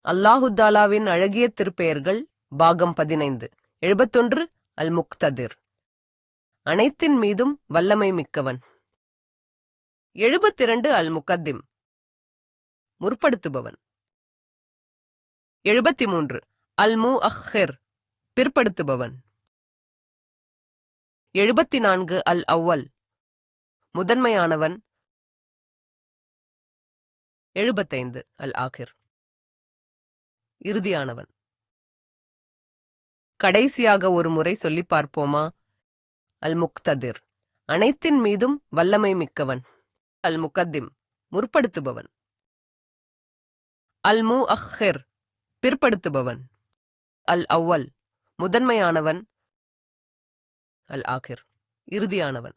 அல்லாஹுத்தாலாவின் அழகிய திருப்பெயர்கள் பாகம் 15 71 அல் முக்ததிர். அனைத்தின் மீதும் வல்லமை மிக்கவன். 72 அல் முகத்திம், முற்படுத்துபவன். 73 அல் முஅக்கிர், பிற்படுத்துபவன். 74 அல் அவ்வல், முதன்மையானவன். 75 அல் ஆகிர், இறுதியானவன். கடைசியாக ஒரு முறை சொல்லி பார்ப்போமா? அல் முக்ததிர், அனைத்தின் மீதும் வல்லமை மிக்கவன். அல் முகத்திம், முற்படுத்துபவன். அல் முஅக்கிர், பிற்படுத்துபவன். அல் அவ்வல், முதன்மையானவன். அல் ஆகிர், இறுதியானவன்.